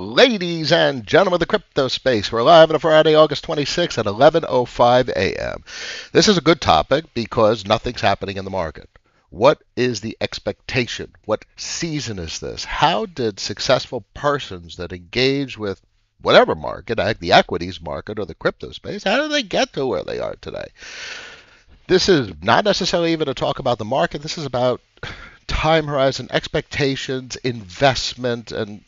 Ladies and gentlemen of the crypto space, we're live on a Friday, August 26th at 11:05 a.m. This is a good topic because nothing's happening in the market. What is the expectation? What season is this? How did successful persons that engage with whatever market, the equities market or the crypto space, how did they get to where they are today? This is not necessarily even a talk about the market. This is about time horizon, expectations, investment, and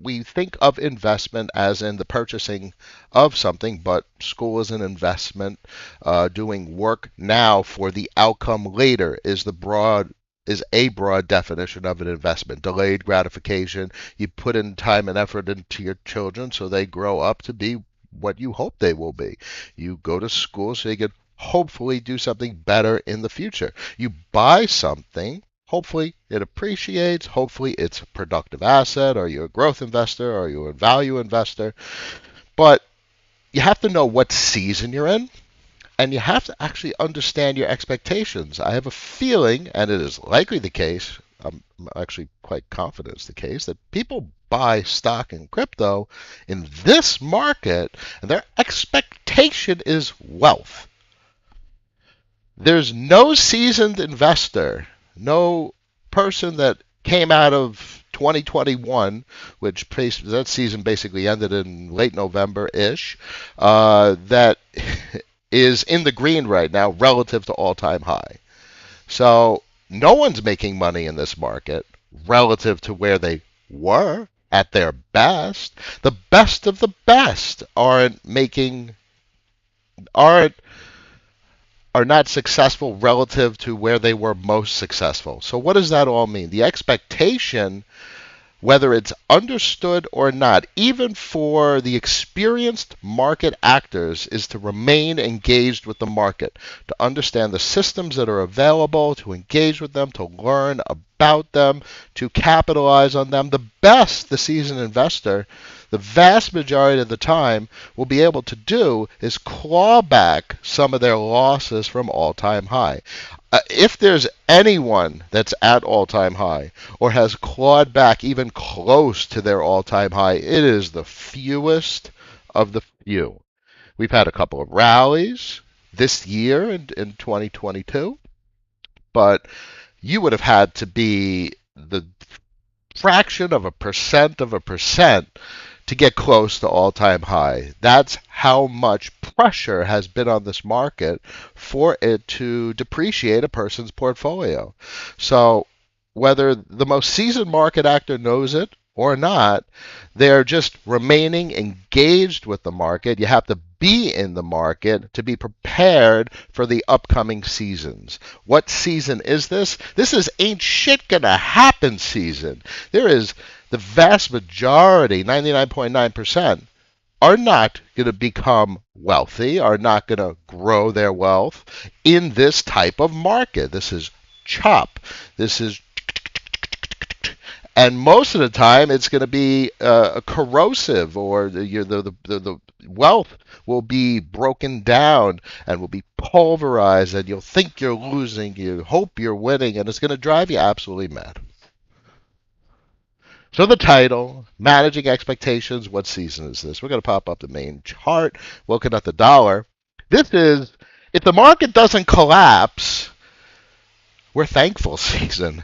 we think of investment as in the purchasing of something, but school is an investment. Doing work now for the outcome later is a broad definition of an investment. Delayed gratification. You put in time and effort into your children so they grow up to be what you hope they will be. You go to school so you can hopefully do something better in the future. You buy something. Hopefully it appreciates. Hopefully it's a productive asset. Are you a growth investor? Are you a value investor? But you have to know what season you're in, and you have to actually understand your expectations. I have a feeling, and it is likely the case, I'm actually quite confident it's the case, that people buy stock in crypto in this market, and their expectation is wealth. There's no seasoned investor, no person that came out of 2021, that season basically ended in late November-ish, that is in the green right now relative to all-time high. So no one's making money in this market relative to where they were at their best. The best of the best aren't are not successful relative to where they were most successful. So what does that all mean? The expectation, whether it's understood or not, even for the experienced market actors, is to remain engaged with the market, to understand the systems that are available, to engage with them, to learn about them, to capitalize on them. The seasoned investor, the vast majority of the time, will be able to do is claw back some of their losses from all-time high. If there's anyone that's at all-time high or has clawed back even close to their all-time high, it is the fewest of the few. We've had a couple of rallies this year in 2022, but you would have had to be the fraction of a percent to get close to all-time high. That's how much pressure has been on this market for it to depreciate a person's portfolio. So whether the most seasoned market actor knows it or not, they're just remaining engaged with the market. You have to be in the market to be prepared for the upcoming seasons. What season is this? This is ain't shit gonna happen season. There is the vast majority, 99.9%, are not going to become wealthy, are not going to grow their wealth in this type of market. This is chop. This is, and most of the time it's going to be corrosive, or the wealth will be broken down and will be pulverized, and you'll think you're losing, you hope you're winning, and it's going to drive you absolutely mad. So the title, Managing Expectations, what season is this? We're going to pop up the main chart, looking at the dollar. This is, if the market doesn't collapse, we're thankful season.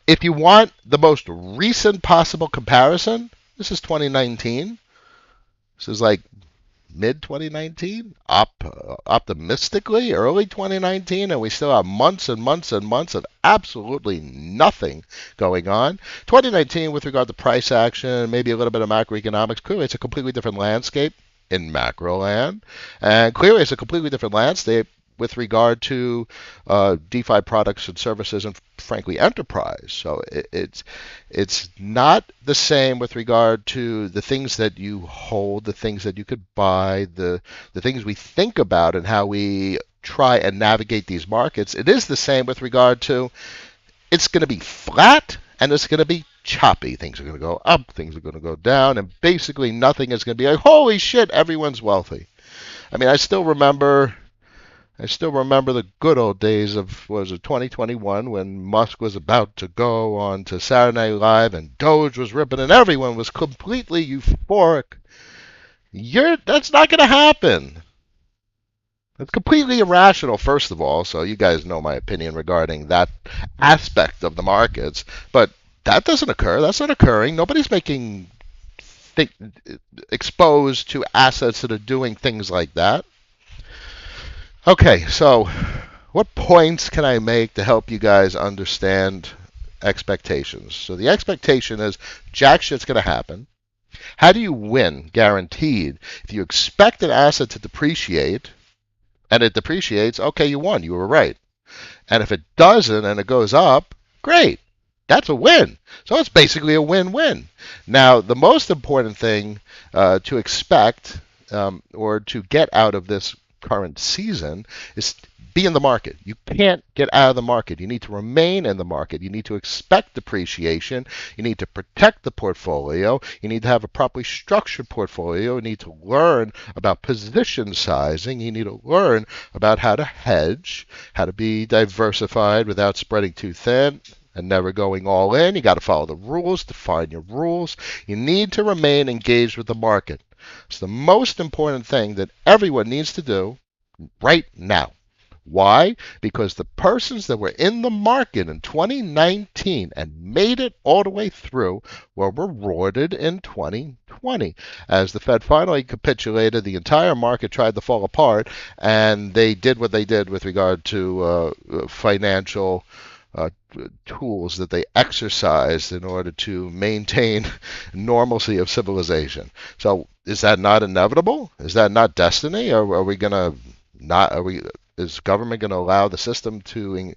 If you want the most recent possible comparison, this is 2019. This is like mid-2019, optimistically early 2019, and we still have months and months and months of absolutely nothing going on. 2019, with regard to price action, maybe a little bit of macroeconomics, clearly it's a completely different landscape in macro land, and clearly it's a completely different landscape with regard to DeFi products and services, and frankly enterprise. So it's not the same with regard to the things that you hold, the things that you could buy, the things we think about and how we try and navigate these markets. It is the same with regard to, it's going to be flat and it's going to be choppy. Things are going to go up, things are going to go down, and basically nothing is going to be like, holy shit, everyone's wealthy. I mean, I still remember I still remember the good old days of, was it 2021, when Musk was about to go on to Saturday Night Live and Doge was ripping and everyone was completely euphoric. That's not going to happen. It's completely irrational, first of all, so you guys know my opinion regarding that aspect of the markets. But that doesn't occur. That's not occurring. Nobody's making think, exposed to assets that are doing things like that. Okay, so what points can I make to help you guys understand expectations? So the expectation is jack shit's going to happen. How do you win guaranteed? If you expect an asset to depreciate and it depreciates, okay, you won. You were right. And if it doesn't and it goes up, great. That's a win. So it's basically a win-win. Now, the most important thing to expect or to get out of this current season is be in the market. You can't get out of the market. You need to remain in the market. You need to expect depreciation. You need to protect the portfolio. You need to have a properly structured portfolio. You need to learn about position sizing. You need to learn about how to hedge, how to be diversified without spreading too thin and never going all in. You got to follow the rules, define your rules. You need to remain engaged with the market. It's the most important thing that everyone needs to do right now. Why? Because the persons that were in the market in 2019 and made it all the way through were rewarded in 2020. As the Fed finally capitulated, the entire market tried to fall apart, and they did what they did with regard to financial tools that they exercised in order to maintain normalcy of civilization. So is that not inevitable? Is that not destiny? Or are we going to not? Are we? Is government going to allow the system to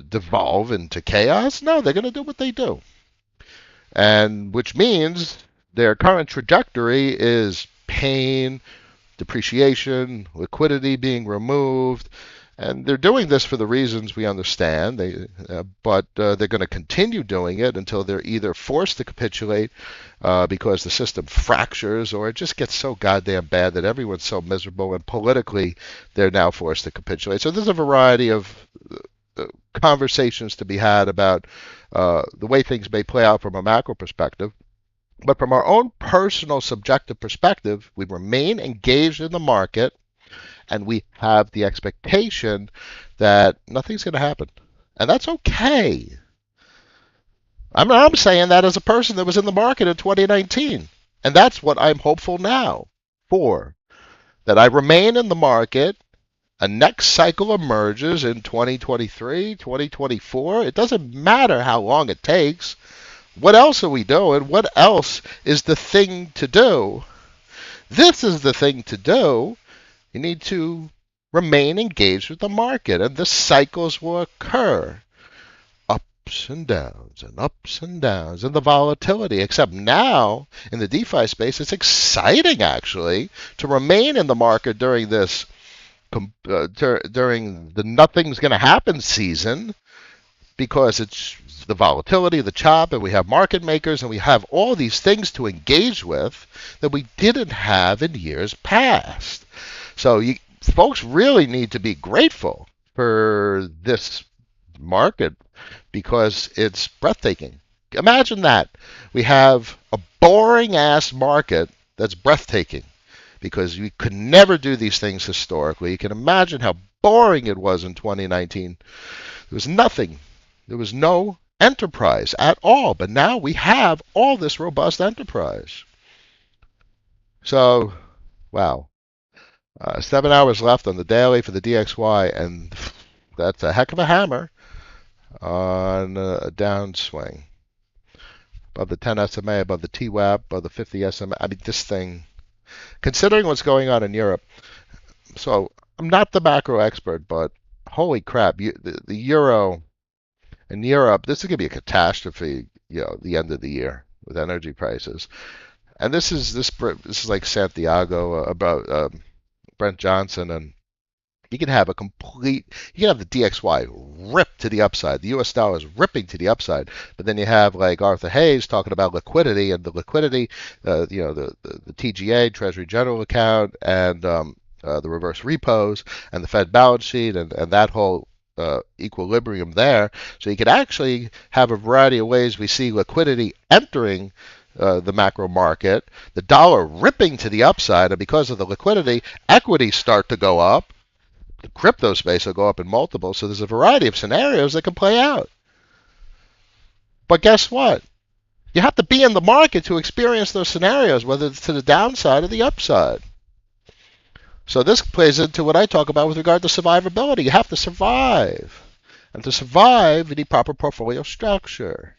devolve into chaos? No, they're going to do what they do, and which means their current trajectory is pain, depreciation, liquidity being removed, and they're doing this for the reasons we understand. But they're going to continue doing it until they're either forced to capitulate because the system fractures, or it just gets so goddamn bad that everyone's so miserable, and politically they're now forced to capitulate. So there's a variety of conversations to be had about the way things may play out from a macro perspective. But from our own personal subjective perspective, we remain engaged in the market, and we have the expectation that nothing's going to happen. And that's okay. I'm saying that as a person that was in the market in 2019. And that's what I'm hopeful now for. That I remain in the market. A next cycle emerges in 2023, 2024. It doesn't matter how long it takes. What else are we doing? What else is the thing to do? This is the thing to do. You need to remain engaged with the market, and the cycles will occur. Ups and downs and ups and downs, and the volatility. Except now, in the DeFi space, it's exciting, actually, to remain in the market during this, during the nothing's going to happen season, because it's the volatility, the chop, and we have market makers, and we have all these things to engage with that we didn't have in years past. So folks really need to be grateful for this market because it's breathtaking. Imagine that. We have a boring ass market that's breathtaking because we could never do these things historically. You can imagine how boring it was in 2019. There was nothing. There was no enterprise at all. But now we have all this robust enterprise. So, wow. 7 hours left on the daily for the DXY, and that's a heck of a hammer on a downswing. Above the 10 SMA, above the TWAP, above the 50 SMA. I mean, this thing, considering what's going on in Europe, so I'm not the macro expert, but holy crap, the euro in Europe, this is going to be a catastrophe, the end of the year with energy prices. And this is like Santiago about Brent Johnson, and you can have the DXY rip to the upside. The US dollar is ripping to the upside, but then you have like Arthur Hayes talking about liquidity, and the liquidity, the TGA, Treasury General Account, and the reverse repos and the Fed balance sheet and that whole equilibrium there. So you could actually have a variety of ways we see liquidity entering the macro market, the dollar ripping to the upside, and because of the liquidity, equities start to go up. The crypto space will go up in multiples. So there's a variety of scenarios that can play out. But guess what? You have to be in the market to experience those scenarios, whether it's to the downside or the upside. So this plays into what I talk about with regard to survivability. You have to survive. And to survive, you need proper portfolio structure.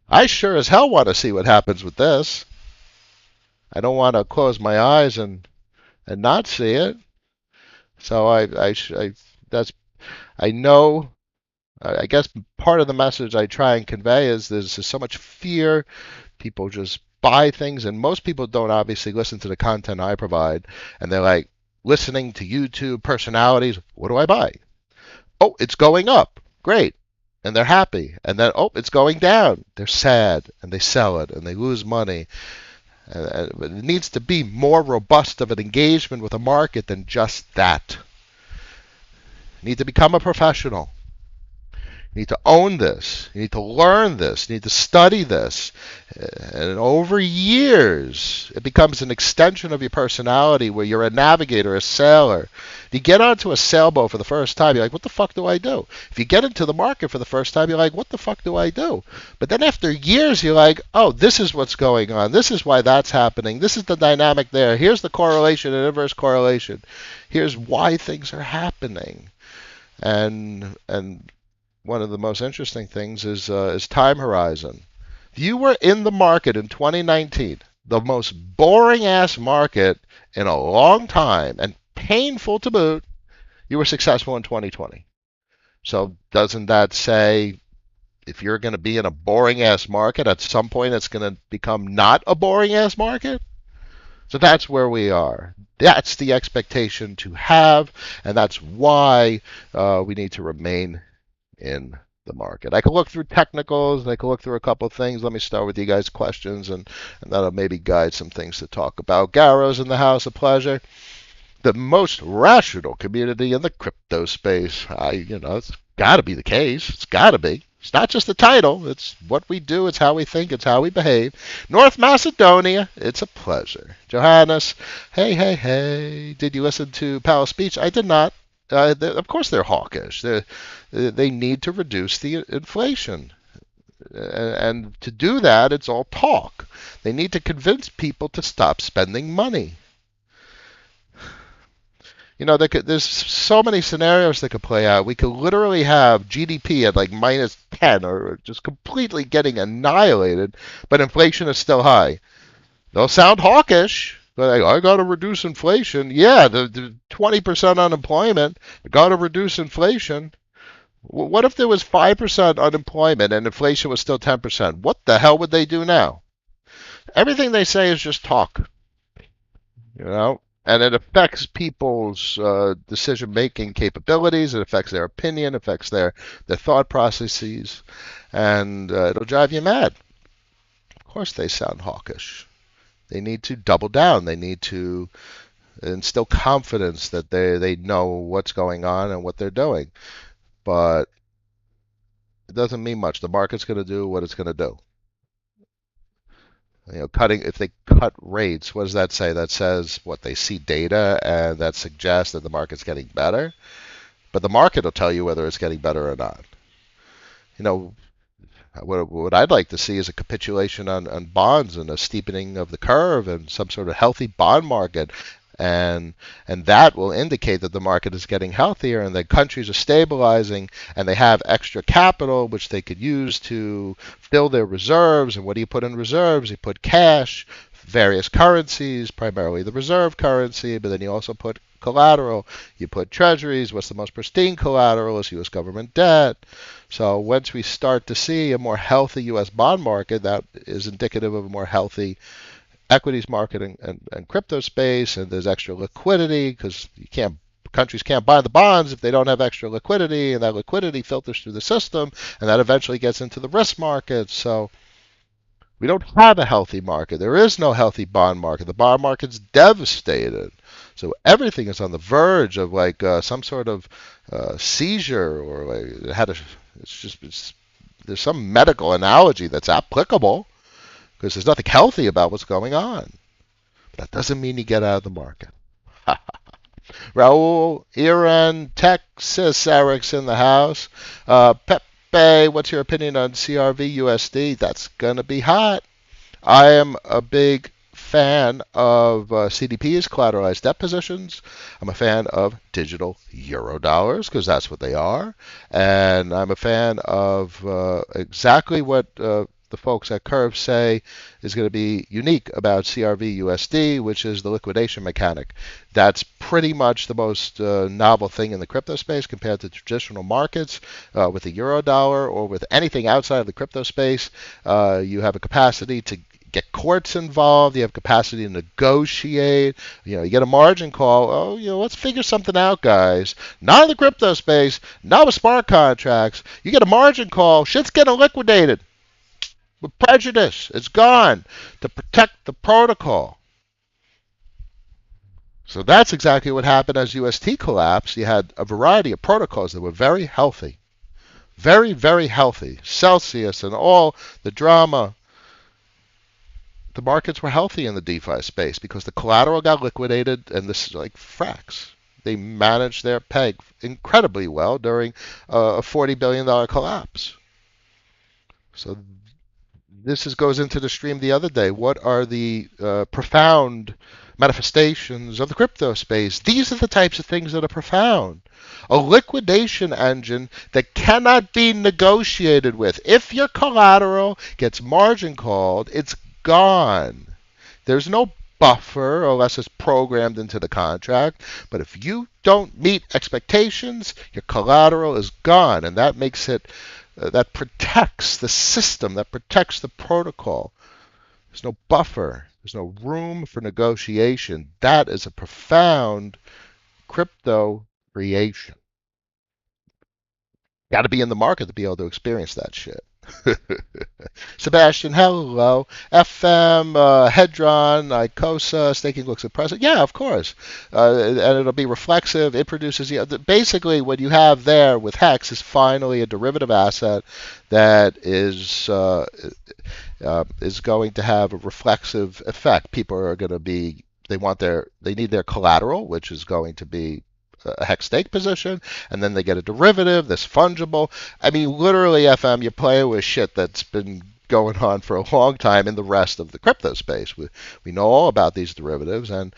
I sure as hell want to see what happens with this. I don't want to close my eyes and not see it. So I know. I guess part of the message I try and convey is there's so much fear. People just buy things, and most people don't obviously listen to the content I provide, and they're like listening to YouTube personalities. What do I buy? Oh, it's going up. Great. And they're happy. And then, oh, it's going down. They're sad, and they sell it, and they lose money. And it needs to be more robust of an engagement with a market than just that. You need to become a professional. You need to own this. You need to learn this. You need to study this. And over years, it becomes an extension of your personality where you're a navigator, a sailor. If you get onto a sailboat for the first time, you're like, what the fuck do I do? If you get into the market for the first time, you're like, what the fuck do I do? But then after years, you're like, oh, this is what's going on. This is why that's happening. This is the dynamic there. Here's the correlation and inverse correlation. Here's why things are happening. And one of the most interesting things is time horizon. If you were in the market in 2019, the most boring ass market in a long time and painful to boot, you were successful in 2020. So doesn't that say if you're going to be in a boring ass market, at some point it's going to become not a boring ass market? So that's where we are. That's the expectation to have, and that's why we need to remain in the market. I could look through technicals, and I could look through a couple of things. Let me start with you guys' questions, and that'll maybe guide some things to talk about. Garrow's in the house, a pleasure. The most rational community in the crypto space. It's got to be the case. It's got to be. It's not just the title. It's what we do. It's how we think. It's how we behave. North Macedonia. It's a pleasure. Johannes. Hey, hey, hey. Did you listen to Powell's speech? I did not. Of course they're hawkish. They need to reduce the inflation. And to do that, it's all talk. They need to convince people to stop spending money. There's so many scenarios that could play out. We could literally have GDP at like minus 10 or just completely getting annihilated, but inflation is still high. They'll sound hawkish. But I got to reduce inflation. Yeah, the 20% unemployment. I got to reduce inflation. What if there was 5% unemployment and inflation was still 10%? What the hell would they do now? Everything they say is just talk. And it affects people's decision-making capabilities. It affects their opinion, affects their thought processes, and it'll drive you mad. Of course they sound hawkish. They need to double down. They need to instill confidence that they know what's going on and what they're doing. But it doesn't mean much. The market's going to do what it's going to do. If they cut rates, what does that say? That says what they see data, and that suggests that the market's getting better. But the market will tell you whether it's getting better or not. What I'd like to see is a capitulation on bonds and a steepening of the curve and some sort of healthy bond market. And that will indicate that the market is getting healthier and that countries are stabilizing and they have extra capital which they could use to fill their reserves. And what do you put in reserves? You put cash, various currencies, primarily the reserve currency, but then you also put collateral. You put treasuries. What's the most pristine collateral is U.S. government debt. So once we start to see a more healthy U.S. bond market, that is indicative of a more healthy equities market and crypto space, and there's extra liquidity because countries can't buy the bonds if they don't have extra liquidity, and that liquidity filters through the system, and that eventually gets into the risk market. So we don't have a healthy market. There is no healthy bond market. The bond market's devastated. So everything is on the verge of like some sort of seizure or like it had a. There's some medical analogy that's applicable because there's nothing healthy about what's going on. But that doesn't mean you get out of the market. Raul, Iran, Texas, Eric's in the house. Pepe, what's your opinion on CRV USD? That's gonna be hot. I am a big fan of CDPs, collateralized debt positions. I'm a fan of digital euro dollars because that's what they are. And I'm a fan of exactly what the folks at Curve say is going to be unique about CRV USD, which is the liquidation mechanic. That's pretty much the most novel thing in the crypto space compared to traditional markets. With the euro dollar or with anything outside of the crypto space, you have a capacity to get courts involved. You have capacity to negotiate. You get a margin call. Oh, let's figure something out, guys. Not in the crypto space. Not with smart contracts. You get a margin call. Shit's getting liquidated with prejudice. It's gone to protect the protocol. So that's exactly what happened as UST collapsed. You had a variety of protocols that were very healthy. Very, very healthy. Celsius and all the drama, the markets were healthy in the DeFi space because the collateral got liquidated, and this is like Frax. They managed their peg incredibly well during a $40 billion collapse. So goes into the stream the other day. What are the profound manifestations of the crypto space? These are the types of things that are profound. A liquidation engine that cannot be negotiated with. If your collateral gets margin called, it's gone. There's no buffer unless it's programmed into the contract. But if you don't meet expectations, your collateral is gone, and that makes it that protects the system, that protects the protocol. There's no buffer. There's no room for negotiation. That is a profound crypto creation. Got to be in the market to be able to experience that shit. Sebastian, hello. FM, Hedron, Icosa, staking looks impressive. Yeah, of course. And it'll be reflexive. It produces, basically what you have there with Hex is finally a derivative asset that is going to have a reflexive effect. People are going to be, they need their collateral, which is going to be a hex stake position, and then they get a derivative that's fungible. I mean, literally, FM, you're playing with shit that's been going on for a long time in the rest of the crypto space. We know all about these derivatives, and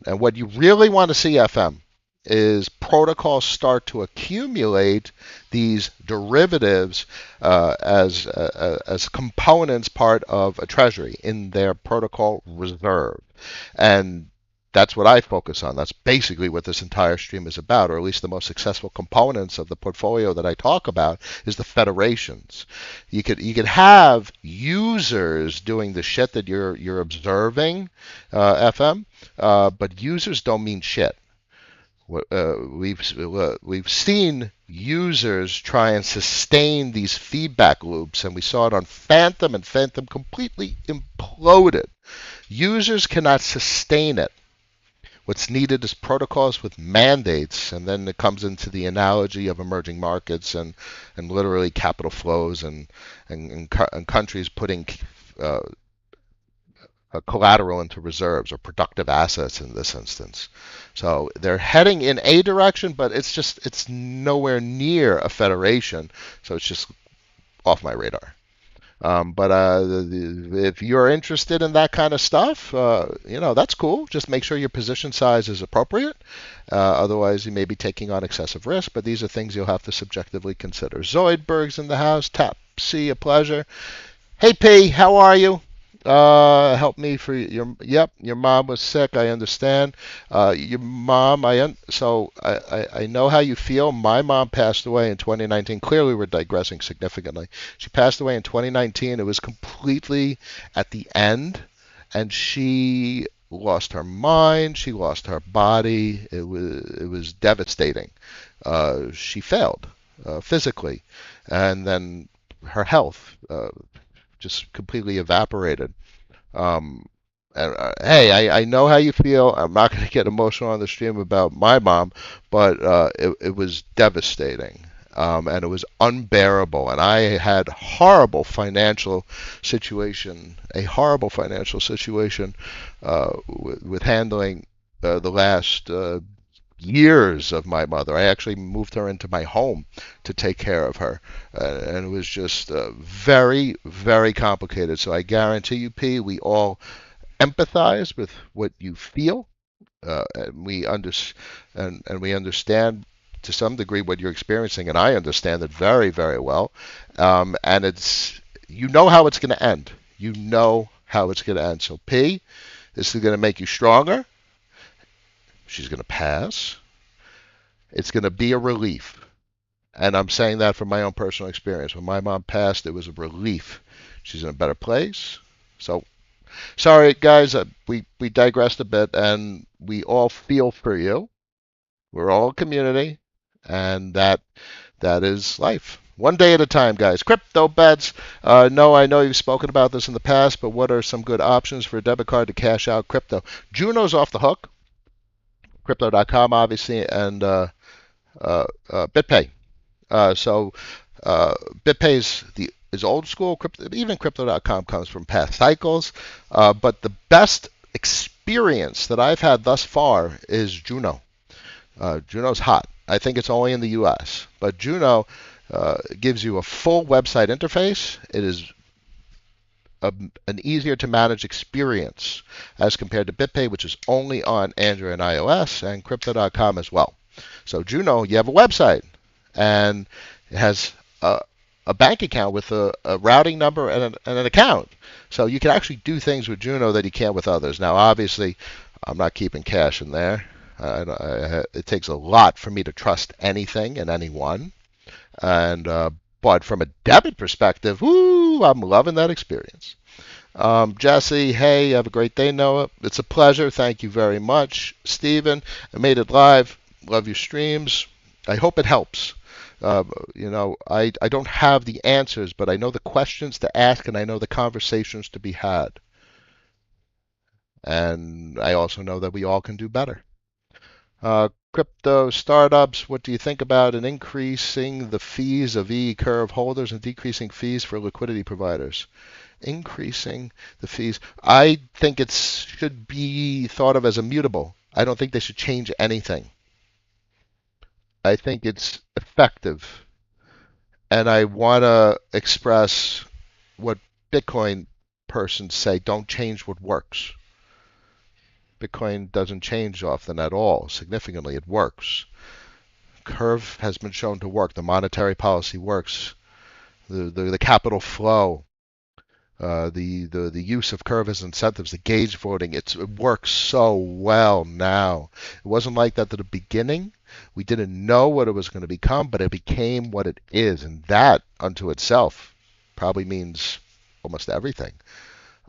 what you really want to see, FM, is protocols start to accumulate these derivatives as components part of a treasury in their protocol reserve. And that's what I focus on. That's basically what this entire stream is about, or at least the most successful components of the portfolio that I talk about is the federations. You could have users doing the shit that you're observing, FM, but users don't mean shit. We've seen users try and sustain these feedback loops, and we saw it on Phantom, and Phantom completely imploded. Users cannot sustain it. What's needed is protocols with mandates, and then it comes into the analogy of emerging markets and literally capital flows and countries putting collateral into reserves or productive assets in this instance. So they're heading in a direction, but it's nowhere near a federation, so it's just off my radar. But if you're interested in that kind of stuff, that's cool. Just make sure your position size is appropriate. Otherwise, you may be taking on excessive risk. But these are things you'll have to subjectively consider. Zoidberg's in the house. Tap C, a pleasure. Hey P, how are you? Help me for your mom was sick. I understand. Your mom, I know how you feel. My mom passed away in 2019. Clearly, we're digressing significantly. She passed away in 2019. It was completely at the end, and she lost her mind. She lost her body. It was devastating. She failed physically, and then her health just completely evaporated. Um, Hey, I know how you feel. I'm not going to get emotional on the stream about my mom, but it was devastating. And it was unbearable. And I had a horrible financial situation with handling the last years of my mother. I actually moved her into my home to take care of her, and it was just very, very complicated. So I guarantee you, P, we all empathize with what you feel, and we understand to some degree what you're experiencing, and I understand it very, very well. And it's you know how it's going to end. You know how it's going to end. So P, this is going to make you stronger. She's going to pass. It's going to be a relief. And I'm saying that from my own personal experience. When my mom passed, it was a relief. She's in a better place. So sorry, guys, we digressed a bit, and we all feel for you. We're all a community, and that is life. One day at a time, guys. Crypto bets. No, I know you've spoken about this in the past, but what are some good options for a debit card to cash out crypto? Juno's off the hook. Crypto.com, obviously, and BitPay. So BitPay is old school. Even Crypto.com comes from past cycles. But the best experience that I've had thus far is Juno. Juno's hot. I think it's only in the U.S. But Juno gives you a full website interface. It is an easier to manage experience as compared to BitPay, which is only on Android and iOS, and Crypto.com as well. So Juno, you have a website, and it has a bank account with a routing number and an account. So you can actually do things with Juno that you can't with others. Now, obviously, I'm not keeping cash in there. It takes a lot for me to trust anything and anyone. And but from a debit perspective, woo, I'm loving that experience. Jesse, hey, have a great day, Noah. It's a pleasure. Thank you very much. Steven, I made it live. Love your streams. I hope it helps. I don't have the answers, but I know the questions to ask and I know the conversations to be had. And I also know that we all can do better. Crypto startups, what do you think about an increasing the fees of E-curve holders and decreasing fees for liquidity providers? Increasing the fees. I think it should be thought of as immutable. I don't think they should change anything. I think it's effective. And I want to express what Bitcoin persons say, don't change what works. Bitcoin doesn't change often at all. Significantly, it works. Curve has been shown to work. The monetary policy works. The capital flow, the use of curve as incentives, the gauge voting, it works so well now. It wasn't like that at the beginning. We didn't know what it was going to become, but it became what it is, and that unto itself probably means almost everything.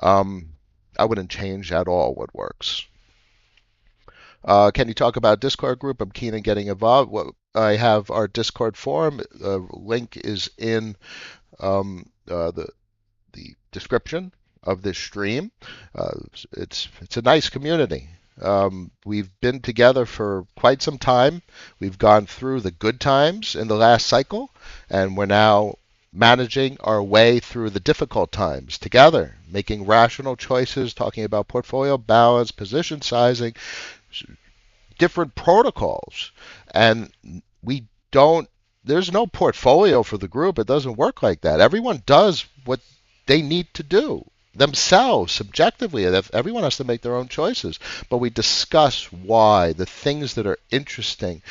I wouldn't change at all what works. Can you talk about Discord group? I'm keen on getting involved. I have our Discord forum. Link is in the description of this stream. It's a nice community. We've been together for quite some time. We've gone through the good times in the last cycle, and we're now managing our way through the difficult times together, making rational choices, talking about portfolio balance, position sizing, different protocols. And we don't, there's no portfolio for the group. It doesn't work like that. Everyone does what they need to do themselves subjectively. Everyone has to make their own choices, but we discuss why, the things that are interesting,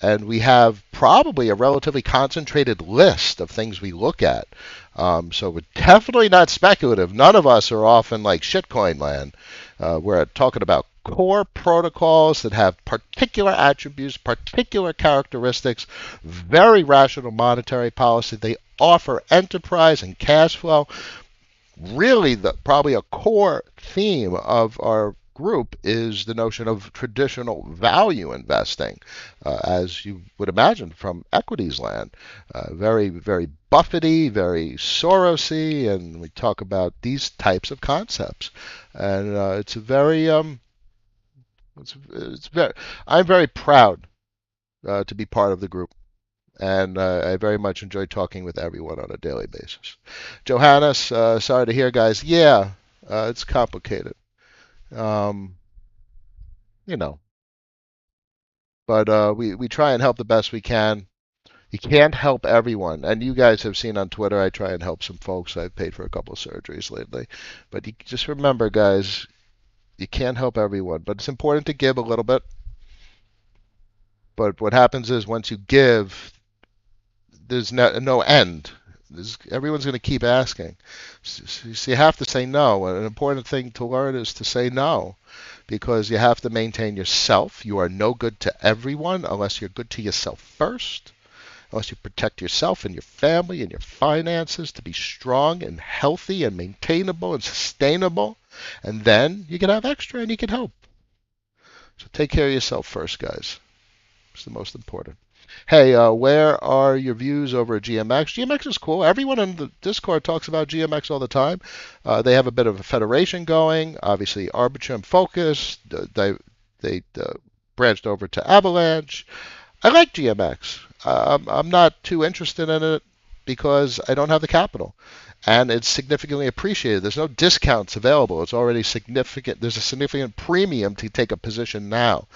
and we have probably a relatively concentrated list of things we look at. So we're definitely not speculative. None of us are off in like shitcoin land. We're talking about core protocols that have particular attributes, particular characteristics, very rational monetary policy. They offer enterprise and cash flow. Really, probably a core theme of our group is the notion of traditional value investing, as you would imagine from equities land. Very, very Buffety, very Sorosy, and we talk about these types of concepts. And it's a very, it's very, I'm very proud to be part of the group. And I very much enjoy talking with everyone on a daily basis. Johannes, sorry to hear, guys. Yeah, it's complicated. Um, you know, but we try and help the best we can. You can't help everyone, and you guys have seen on Twitter. I try and help some folks. I've paid for a couple of surgeries lately, but you just remember, guys, you can't help everyone. But it's important to give a little bit. But what happens is once you give, there's no end. Everyone's going to keep asking. So you have to say no. An important thing to learn is to say no because you have to maintain yourself. You are no good to everyone unless you're good to yourself first, unless you protect yourself and your family and your finances to be strong and healthy and maintainable and sustainable. And then you can have extra and you can help. So take care of yourself first, guys. It's the most important. Hey, where are your views over at GMX? GMX is cool. Everyone in the Discord talks about GMX all the time. They have a bit of a federation going. Obviously, Arbitrum Focus. They branched over to Avalanche. I like GMX. I'm not too interested in it because I don't have the capital. And it's significantly appreciated. There's no discounts available. It's already significant. There's a significant premium to take a position now.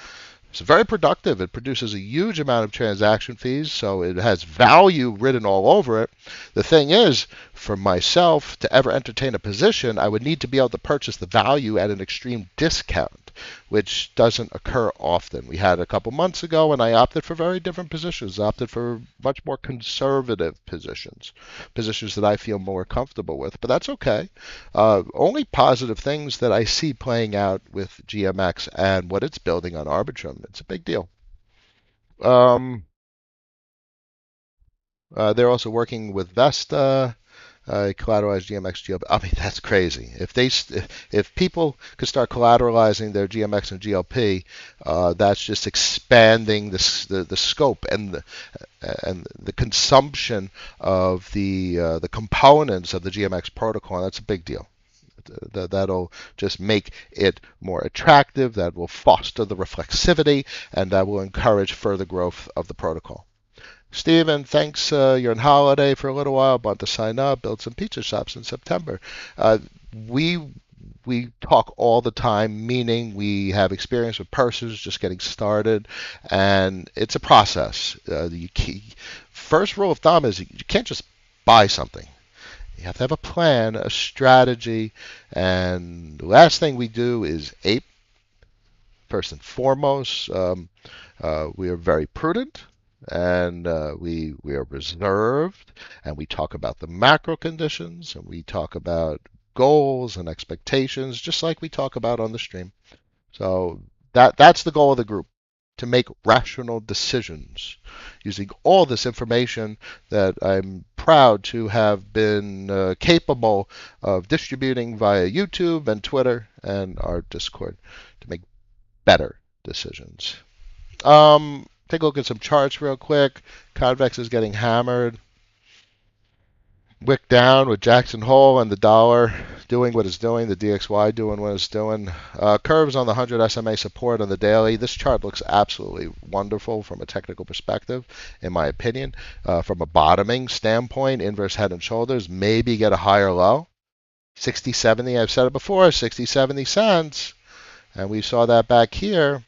It's very productive. It produces a huge amount of transaction fees, so it has value written all over it. The thing is, for myself to ever entertain a position, I would need to be able to purchase the value at an extreme discount, which doesn't occur often. We had a couple months ago, and I opted for very different positions. I opted for much more conservative positions, positions that I feel more comfortable with. But that's okay. Only positive things that I see playing out with GMX and what it's building on Arbitrum. It's a big deal. Um, they're also working with Vesta, collateralized GMX GLP. I mean, that's crazy. If people could start collateralizing their GMX and GLP, that's just expanding the scope and the consumption of the components of the GMX protocol. And that's a big deal. That'll just make it more attractive. That will foster the reflexivity, and that will encourage further growth of the protocol. Steven, thanks. You're on holiday for a little while. About to sign up, build some pizza shops in September. We we talk all the time, meaning we have experience with pursers just getting started, and it's a process. First rule of thumb is you can't just buy something. You have to have a plan, a strategy, and the last thing we do is ape. First and foremost, we are very prudent, and we are reserved, and we talk about the macro conditions, and we talk about goals and expectations, just like we talk about on the stream. So that's the goal of the group, to make rational decisions using all this information that I'm proud to have been capable of distributing via YouTube and Twitter and our Discord to make better decisions. Take a look at some charts real quick. Convex is getting hammered. Wick down with Jackson Hole and the dollar doing what it's doing, the DXY doing what it's doing. Curves on the 100 SMA support on the daily. This chart looks absolutely wonderful from a technical perspective, in my opinion. From a bottoming standpoint, inverse head and shoulders, maybe get a higher low. 60, 70, I've said it before, 60, 70 cents. And we saw that back here.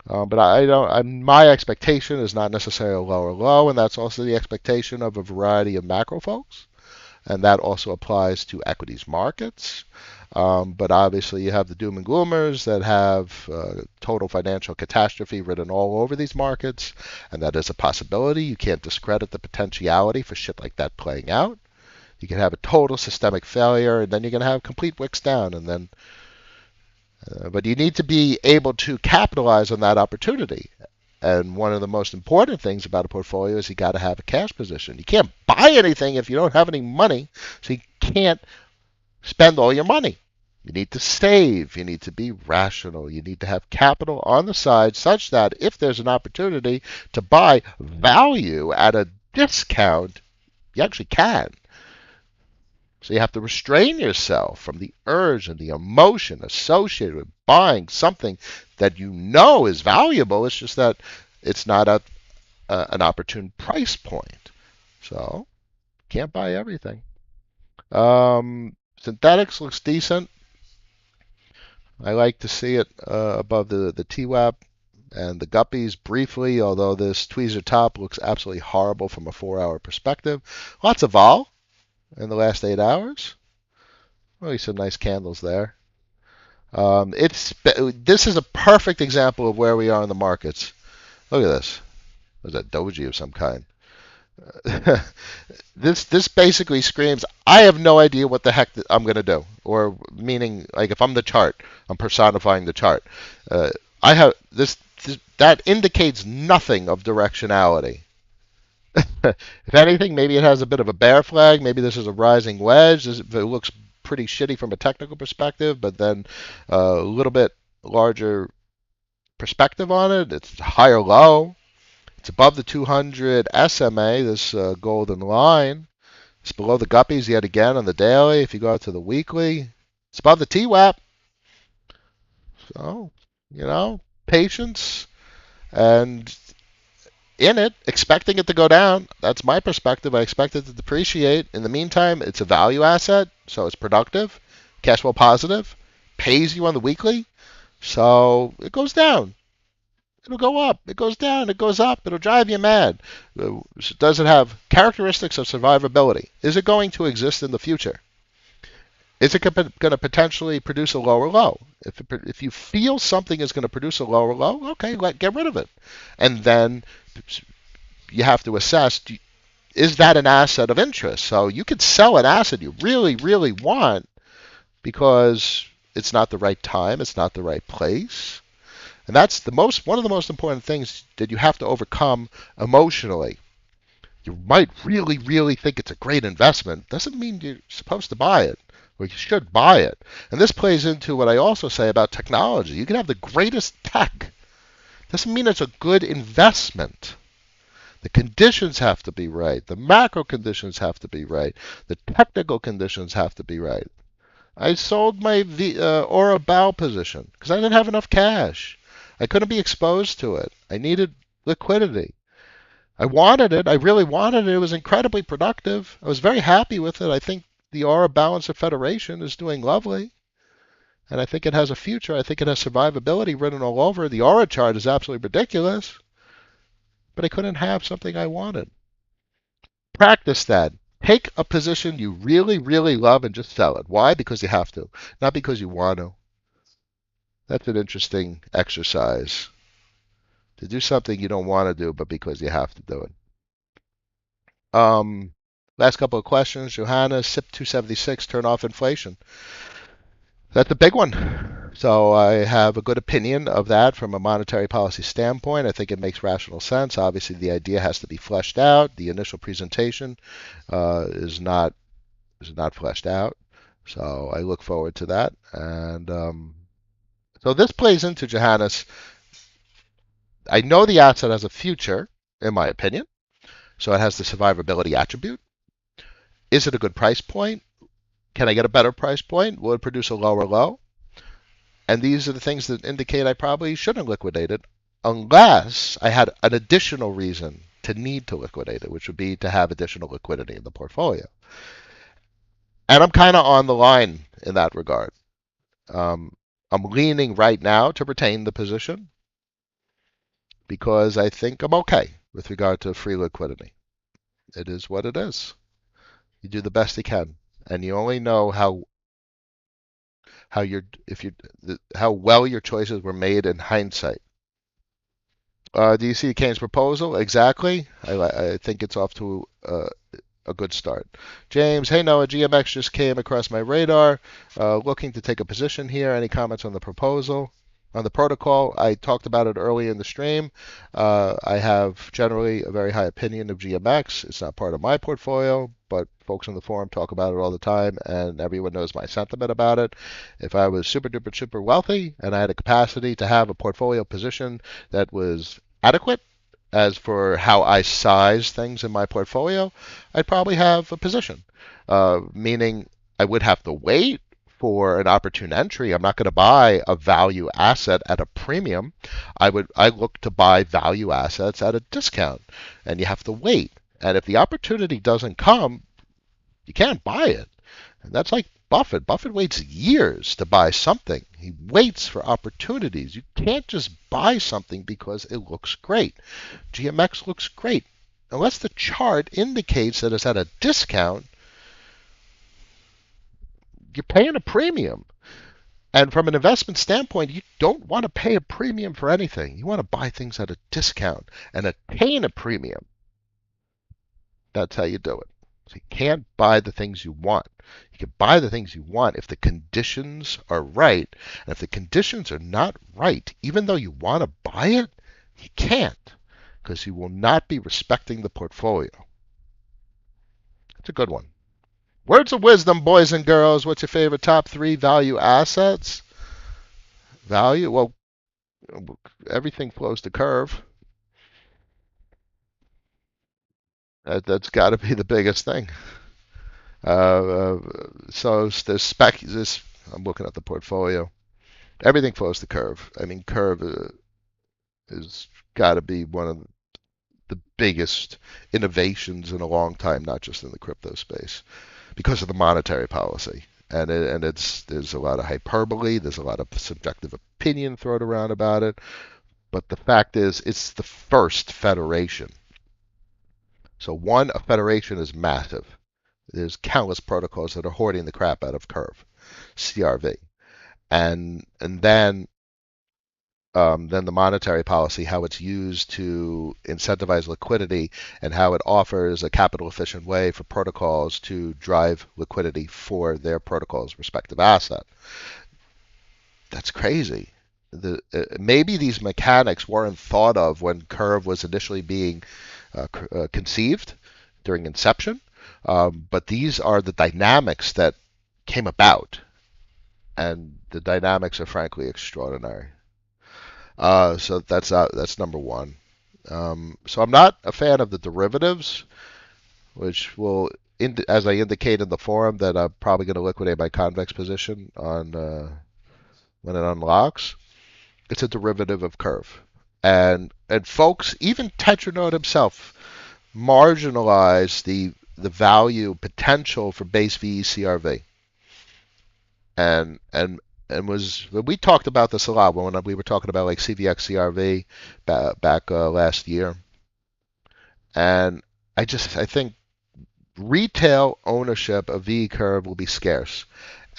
But my expectation is not necessarily a lower low, and that's also the expectation of a variety of macro folks. And that also applies to equities markets. But obviously, you have the doom and gloomers that have total financial catastrophe written all over these markets, and that is a possibility. You can't discredit the potentiality for shit like that playing out. You can have a total systemic failure, and then you're going to have complete wicks down, and then. But you need to be able to capitalize on that opportunity. And one of the most important things about a portfolio is you got to have a cash position. You can't buy anything if you don't have any money, so you can't spend all your money. You need to save. You need to be rational. You need to have capital on the side such that if there's an opportunity to buy value at a discount, you actually can. So you have to restrain yourself from the urge and the emotion associated with buying something that you know is valuable. It's just that it's not at an opportune price point. So can't buy everything. Synthetics looks decent. I like to see it above the TWAP and the guppies briefly, although this tweezer top looks absolutely horrible from a 4-hour perspective. Lots of vol in the last 8 hours. Really some nice candles there. This is a perfect example of where we are in the markets. Look at this. Was that doji of some kind? This basically screams, I have no idea what the heck I'm going to do. Or meaning, like if I'm the chart, I'm personifying the chart. I have this that indicates nothing of directionality. If anything, maybe it has a bit of a bear flag. Maybe this is a rising wedge. It looks pretty shitty from a technical perspective, but then a little bit larger perspective on it. It's higher low. It's above the 200 SMA, this golden line. It's below the guppies yet again on the daily. If you go out to the weekly, it's above the TWAP. So, patience and in it, expecting it to go down. That's my perspective. I expect it to depreciate. In the meantime, it's a value asset, so it's productive, cash flow positive, pays you on the weekly. So it goes down. It'll go up. It goes down. It goes up. It'll drive you mad. Does it have characteristics of survivability? Is it going to exist in the future? Is it going to potentially produce a lower low? If you feel something is going to produce a lower low, okay, get rid of it. And then you have to assess, is that an asset of interest? So you could sell an asset you really, really want because it's not the right time, it's not the right place. And that's one of the most important things that you have to overcome emotionally. You might really, really think it's a great investment. Doesn't mean you're supposed to buy it, or you should buy it. And this plays into what I also say about technology. You can have the greatest tech. Doesn't mean it's a good investment. The conditions have to be right. The macro conditions have to be right. The technical conditions have to be right. I sold my Aura Bow position because I didn't have enough cash. I couldn't be exposed to it. I needed liquidity. I wanted it. I really wanted it. It was incredibly productive. I was very happy with it. I think the Aura Balancer Federation is doing lovely. And I think it has a future. I think it has survivability written all over. The Aura chart is absolutely ridiculous. But I couldn't have something I wanted. Practice that. Take a position you really, really love and just sell it. Why? Because you have to, not because you want to. That's an interesting exercise. To do something you don't want to do, but because you have to do it. Last couple of questions. Johanna, SIP 276, turn off inflation. That's a big one. So I have a good opinion of that from a monetary policy standpoint. I think it makes rational sense. Obviously, the idea has to be fleshed out. The initial presentation is not fleshed out. So I look forward to that. And so this plays into Johannes. I know the asset has a future, in my opinion. So it has the survivability attribute. Is it a good price point? Can I get a better price point? Will it produce a lower low? And these are the things that indicate I probably shouldn't liquidate it unless I had an additional reason to need to liquidate it, which would be to have additional liquidity in the portfolio. And I'm kind of on the line in that regard. I'm leaning right now to retain the position because I think I'm okay with regard to free liquidity. It is what it is. You do the best you can, and you only know how well your choices were made in hindsight. Do you see Kane's proposal? Exactly. I think it's off to a good start. James, hey Noah, GMX just came across my radar. Looking to take a position here. Any comments on the proposal? On the protocol, I talked about it early in the stream. I have generally a very high opinion of GMX. It's not part of my portfolio, but folks in the forum talk about it all the time, and everyone knows my sentiment about it. If I was super duper super wealthy and I had a capacity to have a portfolio position that was adequate as for how I size things in my portfolio, I'd probably have a position. Meaning I would have to wait for an opportune entry. I'm not going to buy a value asset at a premium. I look to buy value assets at a discount, and you have to wait. And if the opportunity doesn't come, you can't buy it. And that's like Buffett. Buffett waits years to buy something. He waits for opportunities. You can't just buy something because it looks great. GMX looks great. Unless the chart indicates that it's at a discount, you're paying a premium. And from an investment standpoint, you don't want to pay a premium for anything. You want to buy things at a discount and attain a premium. That's how you do it. So you can't buy the things you want. You can buy the things you want if the conditions are right. And if the conditions are not right, even though you want to buy it, you can't, because you will not be respecting the portfolio. It's a good one. Words of wisdom, boys and girls. What's your favorite top 3 value assets? Value? Well, everything flows to curve. That's got to be the biggest thing. So there's spec. This I'm looking at the portfolio. Everything flows to curve. I mean, curve is got to be one of the biggest innovations in a long time, not just in the crypto space, because of the monetary policy. And there's a lot of hyperbole. There's a lot of subjective opinion thrown around about it. But the fact is, it's the first federation. So a federation is massive. There's countless protocols that are hoarding the crap out of Curve, CRV, and then the monetary policy, how it's used to incentivize liquidity, and how it offers a capital efficient way for protocols to drive liquidity for their protocol's respective asset. That's crazy. Maybe these mechanics weren't thought of when Curve was initially being conceived during inception, but these are the dynamics that came about, and the dynamics are frankly extraordinary. So that's number one. So I'm not a fan of the derivatives, which will, as I indicate in the forum, that I'm probably going to liquidate my convex position on when it unlocks. It's a derivative of curve, and folks, even Tetranode himself marginalized the value potential for base VECRV, and was we talked about this a lot when we were talking about like CVX CRV back last year, and I think retail ownership of V curve will be scarce,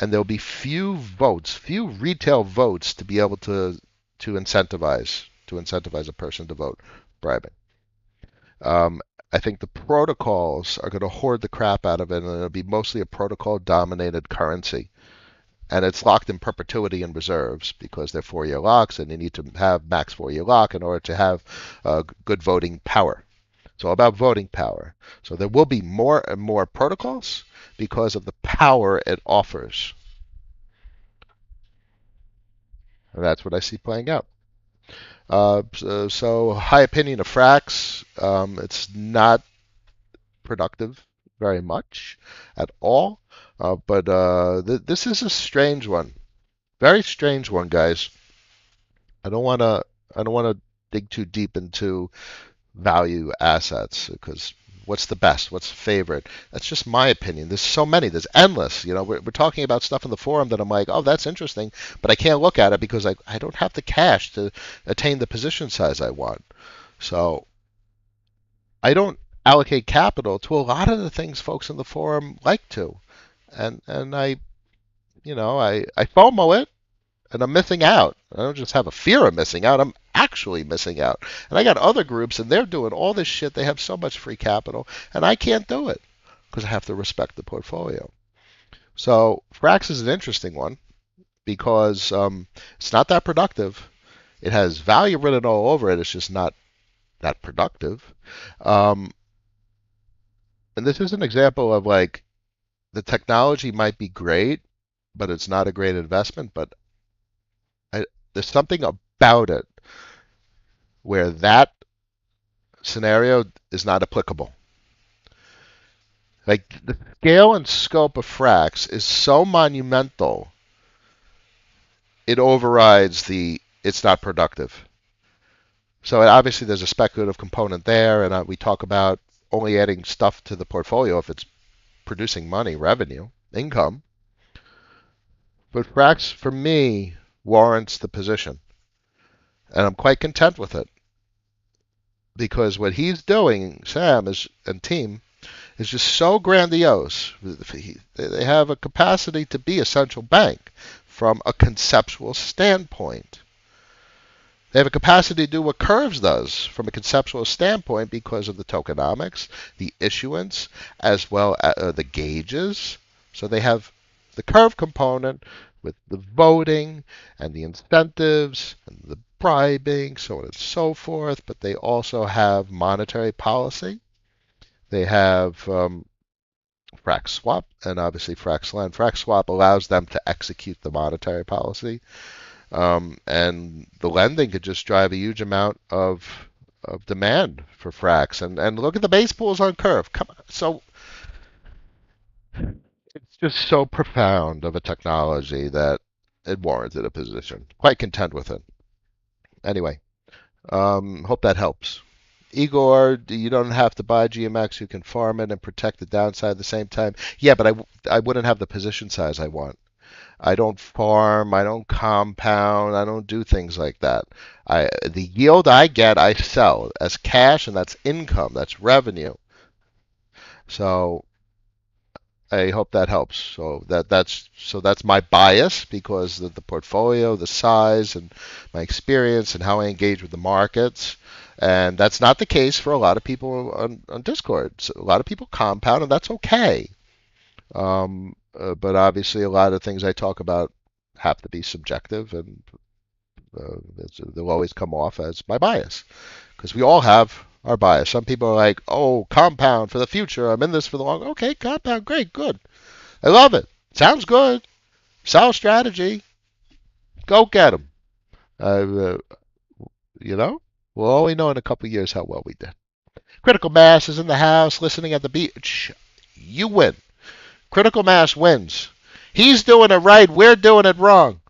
and there'll be few retail votes to be able to incentivize a person to vote, bribing. I think the protocols are going to hoard the crap out of it, and it'll be mostly a protocol-dominated currency. And it's locked in perpetuity in reserves because they're 4-year locks, and you need to have max 4-year lock in order to have good voting power. It's all about voting power. So there will be more and more protocols because of the power it offers. And that's what I see playing out. So high opinion of Frax. It's not productive very much at all. But this is a strange one, very strange one, guys. I don't want to dig too deep into value assets because what's the best? What's the favorite? That's just my opinion. There's so many. There's endless. You know, we're talking about stuff in the forum that I'm like, oh, that's interesting, but I can't look at it because I don't have the cash to attain the position size I want. So I don't allocate capital to a lot of the things folks in the forum like to. And I FOMO it, and I'm missing out. I don't just have a fear of missing out. I'm actually missing out. And I got other groups, and they're doing all this shit. They have so much free capital, and I can't do it because I have to respect the portfolio. So Frax is an interesting one because it's not that productive. It has value written all over it. It's just not that productive. Um, And this is an example of like the technology might be great, but it's not a great investment. But I, there's something about it where that scenario is not applicable. Like the scale and scope of Frax is so monumental, it overrides the it's not productive. So obviously there's a speculative component there, and we talk about only adding stuff to the portfolio if it's producing money, revenue, income. But Frax, for me, warrants the position, and I'm quite content with it because what he's doing, Sam is and team, is just so grandiose. They have a capacity to be a central bank from a conceptual standpoint. They have a capacity to do what Curves does from a conceptual standpoint because of the tokenomics, the issuance, as well as the gauges. So they have the Curve component with the voting and the incentives and the bribing, so on and so forth. But they also have monetary policy. They have Frax Swap and obviously Frax Lend. Frax Swap allows them to execute the monetary policy. And the lending could just drive a huge amount of demand for Frax. And look at the base pools on Curve. Come on. So it's just so profound of a technology that it warranted a position. Quite content with it. Anyway, hope that helps. Igor, you don't have to buy GMX. You can farm it and protect the downside at the same time. Yeah, but I wouldn't have the position size I want. I don't farm, I don't compound, I don't do things like that. The yield I get, I sell as cash, and that's income, that's revenue. So I hope that helps. So that's my bias because of the portfolio, the size, and my experience, and how I engage with the markets. And that's not the case for a lot of people on Discord. So a lot of people compound, and that's okay. But obviously, a lot of things I talk about have to be subjective, and they'll always come off as my bias because we all have our bias. Some people are like, "Oh, compound for the future. I'm in this for the long." Okay, compound, great, good. I love it. Sounds good. Solid strategy. Go get them. Uh, you know, we'll only know in a couple of years how well we did. Critical Mass is in the house, listening at the beach. You win. Critical Mass wins. He's doing it right. We're doing it wrong.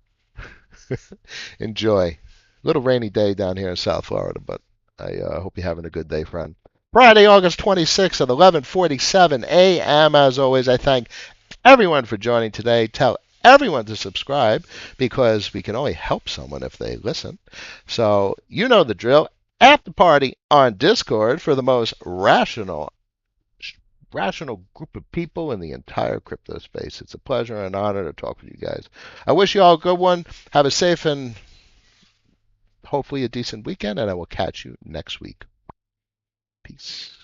Enjoy. Little rainy day down here in South Florida, but I hope you're having a good day, friend. Friday, August 26th at 11:47 a.m. As always, I thank everyone for joining today. Tell everyone to subscribe because we can only help someone if they listen. So you know the drill. After party on Discord for the most rational group of people in the entire crypto space. It's a pleasure and an honor to talk with you guys. I wish you all a good one. Have a safe and hopefully a decent weekend, and I will catch you next week. Peace.